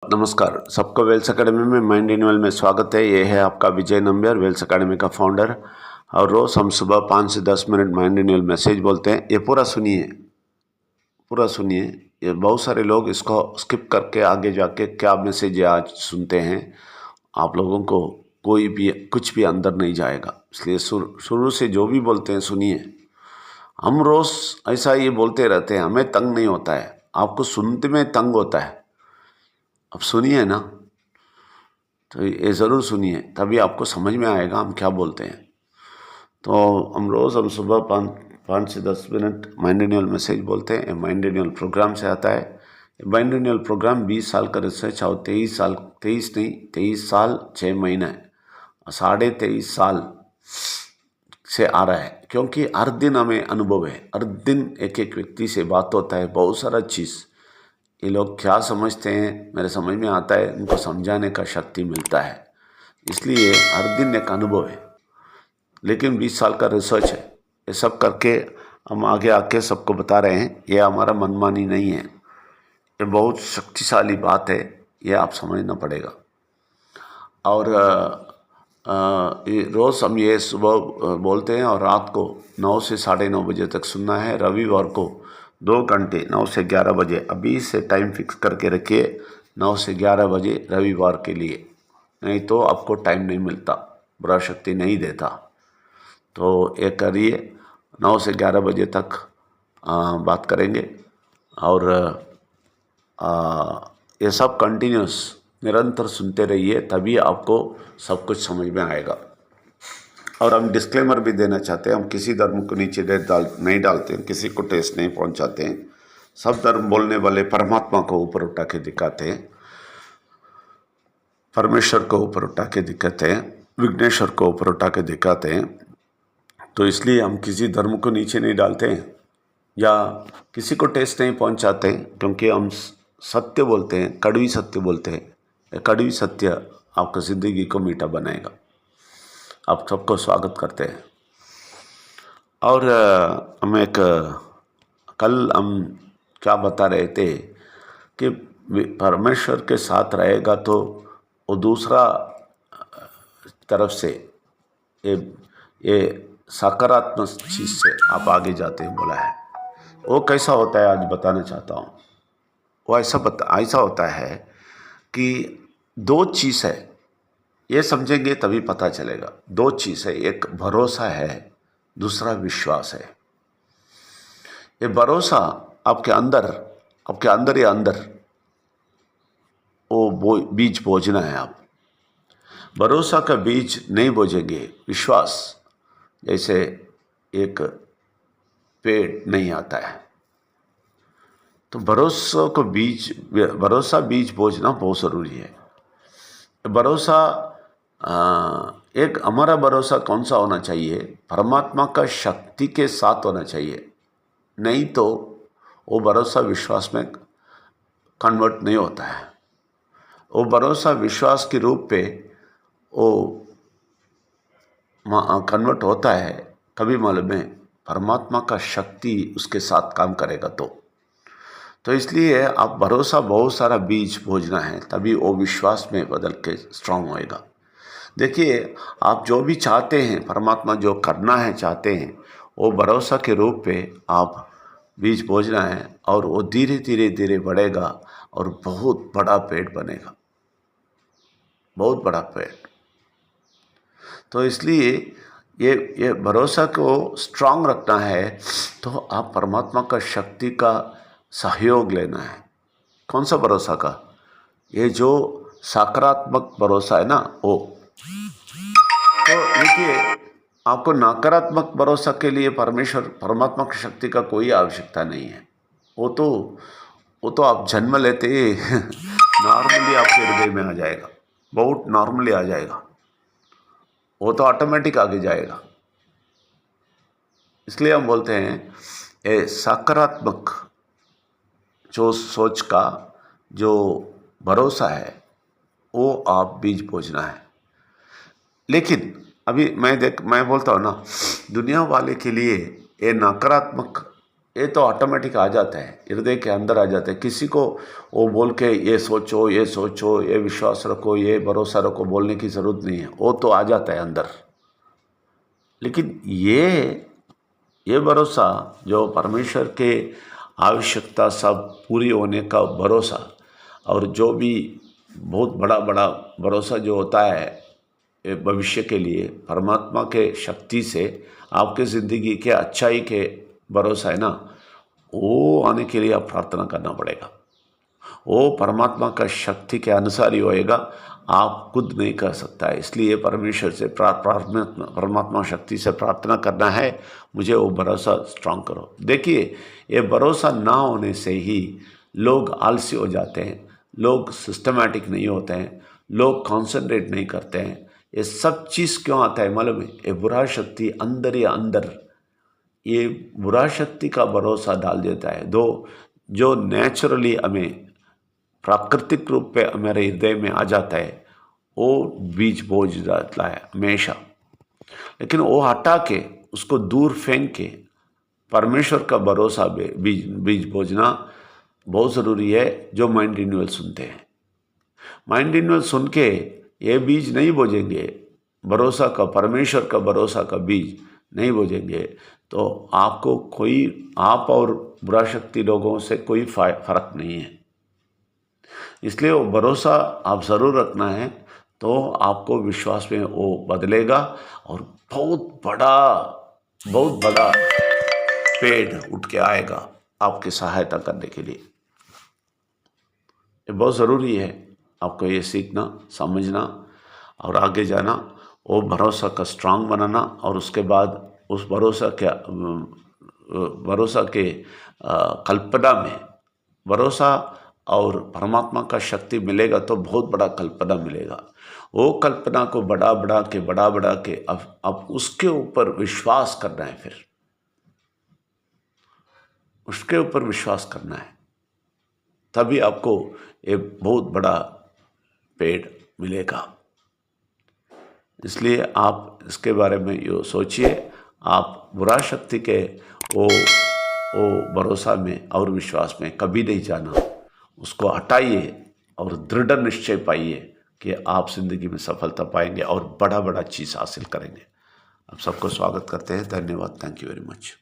नमस्कार सबको Wales academy में माइंड एनुअल में स्वागत है। ये है आपका विजय नंबर, वेल्स अकेडमी का फाउंडर। और रोज़ हम सुबह 5 से 10 मिनट माइंड एनुअल मैसेज बोलते हैं। ये पूरा सुनिए, पूरा सुनिए। ये बहुत सारे लोग इसको स्किप करके आगे जाके क्या मैसेज आज सुनते हैं, आप लोगों को कोई भी कुछ भी अंदर नहीं जाएगा। इसलिए शुरू से जो भी बोलते हैं सुनिए। हम रोज़ ऐसा ये बोलते रहते हैं, हमें तंग नहीं होता है, आपको सुनते में तंग होता है। अब सुनिए ना, तो ये ज़रूर सुनिए, तभी आपको समझ में आएगा हम क्या बोलते हैं। तो हम सुबह 5 से 10 मिनट माइंड एनुअल मैसेज बोलते हैं। माइंड एनुअल प्रोग्राम से आता है। माइंड एनुअल प्रोग्राम 20 साल का रिसर्च और 23 साल 6 महीने 23.5 साल से आ रहा है। क्योंकि हर दिन हमें अनुभव है, हर दिन एक एक व्यक्ति से बात होता है, बहुत सारा चीज़। ये लोग क्या समझते हैं मेरे समझ में आता है, उनको समझाने का शक्ति मिलता है। इसलिए हर दिन एक अनुभव है, लेकिन 20 साल का रिसर्च है। ये सब करके हम आगे आके सबको बता रहे हैं। ये हमारा मनमानी नहीं है, ये बहुत शक्तिशाली बात है, ये आप समझना पड़ेगा। और ये रोज़ हम ये सुबह बोलते हैं और रात को 9 से 9:30 बजे तक सुनना है। रविवार को 2 घंटे 9 से 11 बजे, अभी से टाइम फिक्स करके रखिए, 9 से 11 बजे रविवार के लिए। नहीं तो आपको टाइम नहीं मिलता, बुरा शक्ति नहीं देता। तो ये करिए, 9 से 11 बजे तक बात करेंगे। और ये सब कंटिन्यूस निरंतर सुनते रहिए, तभी आपको सब कुछ समझ में आएगा। और हम डिस्क्लेमर भी देना चाहते हैं, हम किसी धर्म को नीचे नहीं डालते हैं, किसी को ठेस नहीं पहुंचाते हैं। सब धर्म बोलने वाले परमात्मा को ऊपर उठा के दिखाते हैं, परमेश्वर को ऊपर उठा के दिखाते हैं, विघ्नेश्वर को ऊपर उठा के दिखाते हैं। तो इसलिए हम किसी धर्म को नीचे नहीं डालते हैं या किसी को ठेस नहीं पहुंचाते हैं, क्योंकि हम सत्य बोलते हैं, कड़वी सत्य बोलते हैं। ये कड़वी सत्य आपकी ज़िंदगी को मीठा बनाएगा। आप सबको स्वागत करते हैं। और कल हम क्या बता रहे थे कि परमेश्वर के साथ रहेगा तो वो दूसरा तरफ से ये सकारात्मक चीज़ से आप आगे जाते हैं बोला है। वो कैसा होता है आज बताना चाहता हूँ। वो ऐसा होता है कि 2 चीज़ है, ये समझेंगे तभी पता चलेगा। 2 चीज़ है, एक भरोसा है, दूसरा विश्वास है। ये भरोसा आपके अंदर या अंदर वो बीज बोजना है। आप भरोसा का बीज नहीं बोझेंगे, विश्वास जैसे एक पेड़ नहीं आता है, तो भरोसा बीज बोझना बहुत ज़रूरी है। भरोसा एक हमारा भरोसा कौन सा होना चाहिए? परमात्मा का शक्ति के साथ होना चाहिए, नहीं तो वो भरोसा विश्वास में कन्वर्ट नहीं होता है। वो भरोसा विश्वास के रूप पे वो कन्वर्ट होता है कभी मालूम है, परमात्मा का शक्ति उसके साथ काम करेगा तो इसलिए आप भरोसा बहुत सारा बीज बोझना है, तभी वो विश्वास में बदल के स्ट्रांग होएगा। देखिए, आप जो भी चाहते हैं, परमात्मा जो करना है चाहते हैं, वो भरोसा के रूप पे आप बीज बोझना है और वो धीरे धीरे बढ़ेगा और बहुत बड़ा पेड़ बनेगा, बहुत बड़ा पेड़। तो इसलिए ये भरोसा को स्ट्रांग रखना है, तो आप परमात्मा का शक्ति का सहयोग लेना है। कौन सा भरोसा का? ये जो सकारात्मक भरोसा है ना, वो। तो देखिए, आपको नकारात्मक भरोसा के लिए परमात्मा की शक्ति का कोई आवश्यकता नहीं है। वो तो आप जन्म लेते ही नॉर्मली आपके हृदय में आ जाएगा, बहुत नॉर्मली आ जाएगा, वो तो ऑटोमेटिक आगे जाएगा। इसलिए हम बोलते हैं ये सकारात्मक जो सोच का जो भरोसा है, वो आप बीज बोझना है। लेकिन अभी मैं बोलता हूँ ना, दुनिया वाले के लिए ये नकारात्मक ये तो ऑटोमेटिक आ जाता है, हृदय के अंदर आ जाता है। किसी को वो बोल के ये सोचो, ये विश्वास रखो, ये भरोसा रखो बोलने की ज़रूरत नहीं है, वो तो आ जाता है अंदर। लेकिन ये भरोसा जो परमेश्वर के आवश्यकता सब पूरी होने का भरोसा, और जो भी बहुत बड़ा बड़ा भरोसा जो होता है भविष्य के लिए परमात्मा के शक्ति से आपके ज़िंदगी के अच्छाई के भरोसा है ना, वो आने के लिए आप प्रार्थना करना पड़ेगा। वो परमात्मा का शक्ति के अनुसार ही होएगा, आप खुद नहीं कर सकता है। इसलिए परमेश्वर से परमात्मा शक्ति से प्रार्थना करना है, मुझे वो भरोसा स्ट्रांग करो। देखिए, ये भरोसा ना होने से ही लोग आलसी हो जाते हैं, लोग सिस्टमैटिक नहीं होते हैं, लोग कॉन्सेंट्रेट नहीं करते हैं। ये सब चीज़ क्यों आता है मालूम है? ये बुरा शक्ति अंदर ही अंदर ये बुरा शक्ति का भरोसा डाल देता है। जो नेचुरली हमें प्राकृतिक रूप पे हमारे हृदय में आ जाता है, वो बीज बोझ जाता है हमेशा। लेकिन वो हटा के उसको दूर फेंक के परमेश्वर का भरोसा बीज बोझना बहुत ज़रूरी है। जो माइंड रिन्यूअल सुनते हैं, माइंड रिन्यूअल सुन के ये बीज नहीं बोझेंगे, भरोसा का, परमेश्वर का भरोसा का बीज नहीं बोझेंगे, तो आपको आप और बुरा शक्ति लोगों से कोई फर्क नहीं है। इसलिए वो भरोसा आप ज़रूर रखना है, तो आपको विश्वास में वो बदलेगा और बहुत बड़ा पेड़ उठ के आएगा आपकी सहायता करने के लिए। ये बहुत ज़रूरी है आपको ये सीखना, समझना और आगे जाना, वो भरोसा का स्ट्रांग बनाना, और उसके बाद उस भरोसा के कल्पना में भरोसा और परमात्मा का शक्ति मिलेगा तो बहुत बड़ा कल्पना मिलेगा। वो कल्पना को बढ़ा के अब उसके ऊपर विश्वास करना है, फिर उसके ऊपर विश्वास करना है, तभी आपको एक बहुत बड़ा पेड़ मिलेगा। इसलिए आप इसके बारे में ये सोचिए, आप बुरा शक्ति के वो भरोसा में और विश्वास में कभी नहीं जाना, उसको हटाइए और दृढ़ निश्चय पाइए कि आप जिंदगी में सफलता पाएंगे और बड़ा चीज़ हासिल करेंगे। आप सबको स्वागत करते हैं। धन्यवाद। Thank you very much.